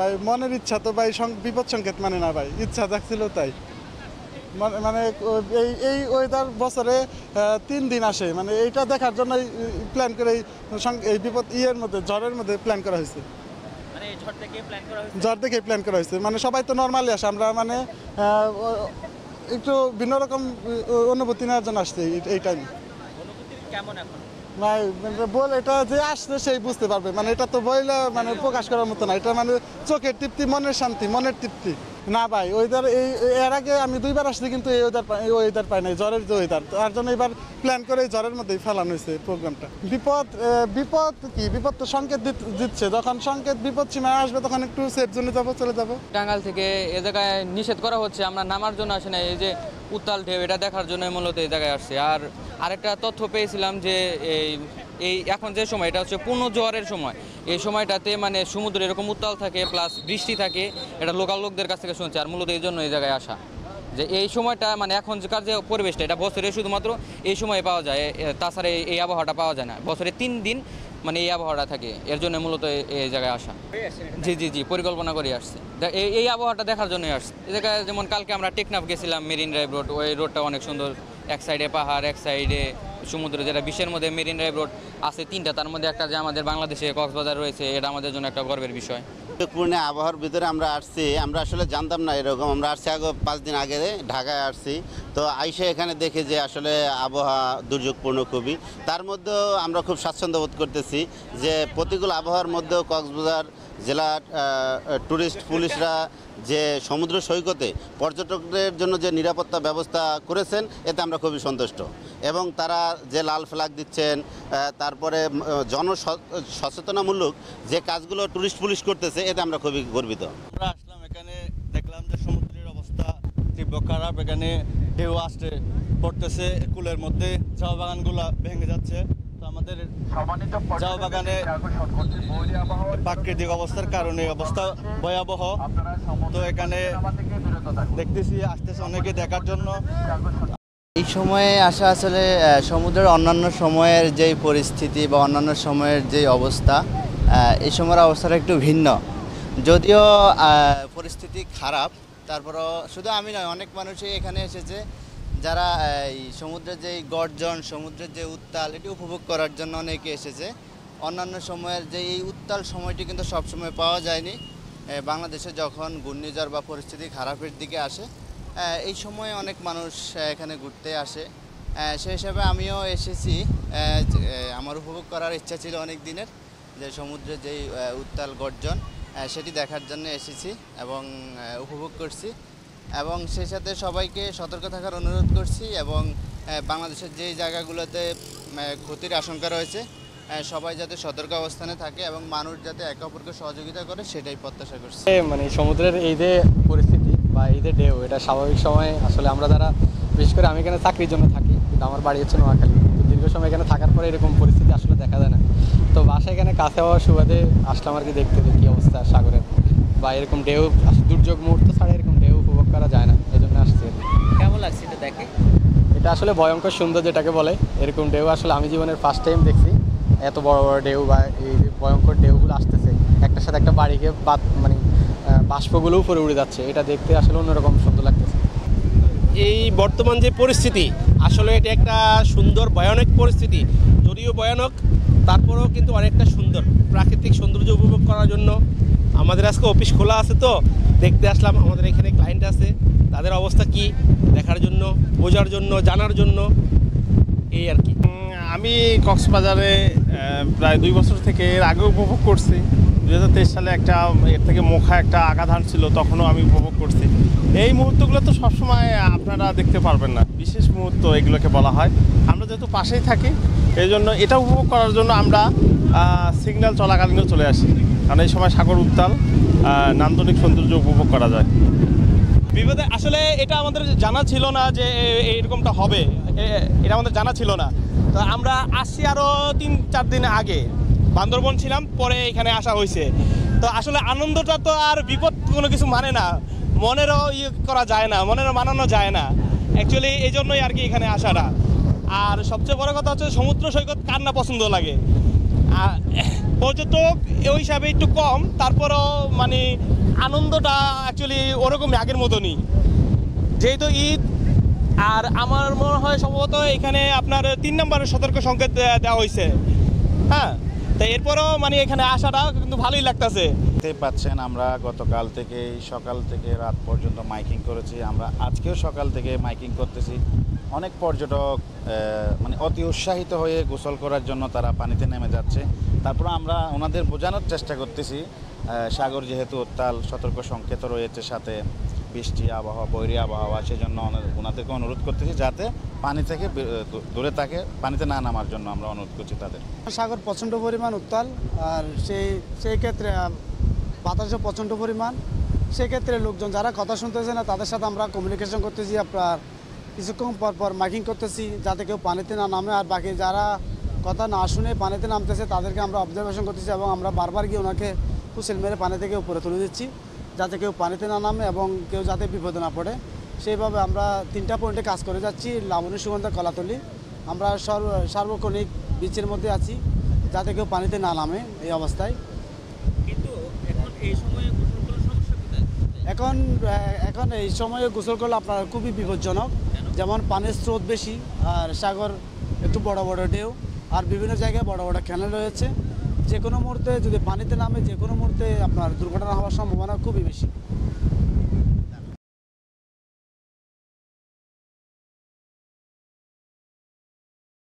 ভাই মনের ইচ্ছা তো ভাই বিপদ সংকেত মানে না ভাই, ইচ্ছা থাকছিল তাই। মানে এই এই ওয়েদার বছরে 3 দিন আসে, মানে এইটা দেখার জন্য প্ল্যান করে এই বিপদ মধ্যে ঝড়ের মধ্যে প্ল্যান করা হয়েছে। মানে ঝড় থেকে প্ল্যান করা হয়েছে? ঝড় দেখে প্ল্যান করা হয়েছে, মানে সবাই তো নর্মালি আসে, আমরা মানে একটু ভিন্ন রকম অনুভূতি নেওয়ার জন্য আসছে এই টাইমে। অনুভূতি কেমন এখন? ভাই বল, এটা যে আসছে সেই বুঝতে পারবে, মানে এটা তো বইলে মানে প্রকাশ করার মতো না, এটা মানে চোখের তৃপ্তি, মনের শান্তি, মনের তৃপ্তি। না ভাই ওয়েদার এর আগে আমি 2বার আসছি, কিন্তু এই ওয়েদার পাই নাই, ঝড়ের যে ওয়েদার, তার জন্য এবার প্ল্যান করে ঝড়ের মধ্যেই ফেলানো হয়েছে প্রোগ্রামটা। বিপদ তো সংকেত দিচ্ছে, যখন সংকেত বিপদ সীমায় আসবে তখন একটু সেফ জোনে চলে যাবো। টাঙ্গাইল থেকে এ জায়গায় নিষেধ করা হচ্ছে, আমরা নামার জন্য আসি না, এই যে উত্তাল ঢেউ এটা দেখার জন্য মূলত এই জায়গায় আসছে। আর আরেকটা তথ্য পেয়েছিলাম যে এই এখন যে সময়, এটা হচ্ছে পূর্ণ জোয়ারের সময়, এই সময়টাতে মানে সমুদ্র এরকম উত্তাল থাকে প্লাস বৃষ্টি থাকে, এটা লোকাল লোকদের কাছ থেকে শুনছি। আর মূলত এই জন্য এই জায়গায় আসা, যে এই সময়টা মানে এখনকার যে পরিবেশটা, এটা বছরে শুধুমাত্র এই সময়ে পাওয়া যায়, তাছাড়া এই আবহাওয়াটা পাওয়া যায় না। বছরে 3 দিন মানে এই আবহাওয়াটা থাকে, এর জন্য মূলত এই জায়গায় আসা। জি পরিকল্পনা করে আসছে, এই আবহাওয়াটা দেখার জন্যই আসছে এই জায়গায়। যেমন কালকে আমরা টেকনাফ গেছিলাম, মেরিন ড্রাইভ রোড, ওই রোডটা অনেক সুন্দর, এক সাইডে পাহাড়, এক সাইডে সমুদ্র, যেটা বিশ্বের মধ্যে মেরিন ড্রাইভ রোড আছে 3টা, তার মধ্যে একটা যে আমাদের বাংলাদেশে কক্সবাজার রয়েছে, এটা আমাদের জন্য একটা গর্বের বিষয়। পূর্ণ আবহাওয়ার ভিতরে আমরা আসছি, আমরা আসলে জানতাম না এরকম, আমরা আসছি আগে 5 দিন আগে ঢাকায় আসছি, তো আইসে এখানে দেখে যে আসলে আবহাওয়া দুর্যোগপূর্ণ খুবই, তার মধ্যেও আমরা খুব স্বাচ্ছন্দ্য বোধ করতেছি যে প্রতিকূল আবহাওয়ার মধ্যেও কক্সবাজার জেলা ট্যুরিস্ট পুলিশরা যে সমুদ্র সৈকতে পর্যটকদের জন্য যে নিরাপত্তা ব্যবস্থা করেছেন, এতে আমরা খুবই সন্তুষ্ট। এবং তারা যে লাল ফ্ল্যাগ দিচ্ছেন, তারপরে জনসচেতনামূলক যে কাজগুলো ট্যুরিস্ট পুলিশ করতেছে, এতে আমরা খুবই গর্বিত। আমরা আসলাম এখানে, দেখলাম যে সমুদ্রের অবস্থা তীব্র খারাপ, এখানে ঢেউ আসতে পড়তেছে, কুলের মধ্যে চা বাগানগুলো ভেঙে যাচ্ছে। তো আমাদের চা বাগানে প্রাকৃতিক অবস্থার কারণে অবস্থা ভয়াবহ। তো এখানে দেখতেছি আসতেছে অনেকে দেখার জন্য। এই সময়ে আসা আসলে সমুদ্রের অন্যান্য সময়ের যেই পরিস্থিতি বা অন্যান্য সময়ের যেই অবস্থা, এই সময়ের অবস্থাটা একটু ভিন্ন। যদিও পরিস্থিতি খারাপ, তারপরও শুধু আমি নয়, অনেক মানুষই এখানে এসেছে যারা এই সমুদ্রের যেই গর্জন, সমুদ্রের যে উত্তাল, এটি উপভোগ করার জন্য অনেকে এসেছে। অন্যান্য সময়ের যে এই উত্তাল সময়টি কিন্তু সবসময় পাওয়া যায়নি। বাংলাদেশে যখন ঘূর্ণিঝড় বা পরিস্থিতি খারাপের দিকে আসে, এই সময়ে অনেক মানুষ এখানে ঘুরতে আসে। সেই হিসাবে আমিও এসেছি, আমার উপভোগ করার ইচ্ছা ছিল অনেক দিনের, যে সমুদ্রের যেই উত্তাল গর্জন সেটি দেখার জন্য এসেছি এবং উপভোগ করছি। এবং সেই সাথে সবাইকে সতর্ক থাকার অনুরোধ করছি, এবং বাংলাদেশের যেই জায়গাগুলোতে ক্ষতির আশঙ্কা রয়েছে, সবাই যাতে সতর্ক অবস্থানে থাকে এবং মানুষ যাতে একে অপরকে সহযোগিতা করে, সেটাই প্রত্যাশা করছি। মানে সমুদ্রের এই যে পরিস্থিতি বা এই যে ঢেউ, এটা স্বাভাবিক সময় আসলে আমরা যারা, বিশেষ করে আমি এখানে চাকরির জন্য থাকি, কিন্তু আমার বাড়ি হচ্ছে নোয়াখালী, তো দীর্ঘ সময় এখানে থাকার পরে এরকম পরিস্থিতি আসলে দেখা যায় না। তো বাসায় এখানে কাছে হওয়ার সুবাদে আসলাম আর কি, দেখতে কী অবস্থা সাগরের, বা এরকম ঢেউ দুর্যোগ মুহূর্ত ছাড়া এরকম ঢেউ উপভোগ করা যায় না, এই জন্য আসছি। কেমন লাগছে এটা দেখে? এটা আসলে ভয়ঙ্কর সুন্দর যেটাকে বলে, এরকম ঢেউ আসলে আমি জীবনের ফার্স্ট টাইম দেখছি। এত বড় বড় ঢেউ বা এই ভয়ঙ্কর ঢেউগুলো আসতেছে, একটার সাথে একটা বাড়িকে মানে বাষ্পগুলো উপরে উড়ে যাচ্ছে, এটা দেখতে আসলে অন্যরকম সুন্দর লাগতেছে। এই বর্তমান যে পরিস্থিতি, আসলে এটা একটা সুন্দর ভয়ানক পরিস্থিতি, যদিও ভয়ানক তারপরেও কিন্তু অনেকটা সুন্দর। প্রাকৃতিক সৌন্দর্য উপভোগ করার জন্য আমাদের আজকে অফিস খোলা আছে, তো দেখতে আসলাম। আমাদের এখানে ক্লায়েন্ট আছে, তাদের অবস্থা কি দেখার জন্য, বোঝার জন্য, জানার জন্য, এই আর কি। আমি কক্সবাজারে প্রায় 2 বছর থেকে, এর আগে উপভোগ করছি। 2023 সালে এর থেকে মুখা একটা আঘাত ছিল, তখনও আমি উপভোগ করছি। এই মুহূর্তগুলো তো সবসময় আপনারা দেখতে পারবেন না, বিশেষ মুহূর্ত এগুলোকে বলা হয়। আমরা যেহেতু পাশেই থাকি, এই জন্য এটা উপভোগ করার জন্য আমরা সিগন্যাল চলাকালীনও চলে আসি, কারণ এই সময় সাগর উত্তাল, নান্দনিক সৌন্দর্য উপভোগ করা যায়। বিপদে আসলে এটা আমাদের জানা ছিল না যে এইরকমটা হবে, এটা আমাদের জানা ছিল না। তো আমরা আসছি আরও 3-4 দিন আগে, বান্দরবন ছিলাম, পরে এখানে আসা হয়েছে। তো আসলে আনন্দটা তো আর বিপদ কোনো কিছু মানে না, মনেরও করা যায় না, মনেরও মানানো যায় না অ্যাকচুয়ালি, এই জন্যই আর কি এখানে আসাটা। আর সবচেয়ে বড় কথা হচ্ছে সমুদ্র সৈকত কার না পছন্দ লাগে। পর্যটক ওই হিসাবে একটু কম, তারপরও মানে আনন্দটা অ্যাকচুয়ালি ওরকমই আগের মতনই, যেহেতু ঈদ। আর আমার মনে হয় সম্ভবত এখানে আপনার 3 নম্বরের সতর্ক সংকেত দেওয়া হয়েছে। হ্যাঁ, তো এরপরও মানে এখানে আসাটা কিন্তু ভালোই লাগতেছে। দেখতে পাচ্ছেন আমরা গতকাল থেকে সকাল থেকে রাত পর্যন্ত মাইকিং করেছি, আমরা আজকেও সকাল থেকে মাইকিং করতেছি। অনেক পর্যটক মানে অতি উৎসাহিত হয়ে গোসল করার জন্য তারা পানিতে নেমে যাচ্ছে। তারপর আমরা ওনাদের বোঝানোর চেষ্টা করতেছি সাগর যেহেতু উত্তাল, সতর্ক সংকেতও রয়েছে, সাথে বৃষ্টি আবহাওয়া, বৈরী আবহাওয়া, সেজন্য ওনাদেরকে অনুরোধ করতেছি যাতে পানি থেকে দূরে থাকে, পানিতে না নামার জন্য আমরা অনুরোধ করছি তাদের। সাগর প্রচণ্ড পরিমাণ উত্তাল, আর সেই ক্ষেত্রে বাতাসও প্রচণ্ড পরিমাণ। সেক্ষেত্রে লোকজন যারা কথা শুনতেছে না তাদের সাথে আমরা কমিউনিকেশন করতেছি, আপনার কিছুক্ষণ পর পর মাইকিং করতেছি যাতে কেউ পানিতে না নামে। আর বাকি যারা কথা না শুনে পানিতে নামতেছে তাদেরকে আমরা অবজারভেশন করতেছি এবং আমরা বারবার গিয়ে ওনাকে হুইসেল মেরে পানি থেকে উপরে তুলে দিচ্ছি যাতে কেউ পানিতে না নামে এবং কেউ যাতে বিপদে না পড়ে। সেইভাবে আমরা 3টা পয়েন্টে কাজ করে যাচ্ছি। লাবণী, সুগন্ধা, কলাতলি। আমরা সার্বক্ষণিক বিচের মধ্যে আছি যাতে কেউ পানিতে না নামে এই অবস্থায়। কিন্তু এখন এই সময়ে গোসল করলে সমস্যা কোথায়? এখন এই সময়ে গোসল করলে আপনার খুবই বিপজ্জনক, যেমন পানির স্রোত বেশি, আর সাগর একটু বড় বড় ঢেউ, আর বিভিন্ন জায়গায় বড় বড় ক্যানেল রয়েছে। যে কোনো মুহূর্তে যদি পানিতে নামে যে কোনো মুহূর্তে আপনার দুর্ঘটনা হওয়ার সম্ভাবনা খুবই বেশি।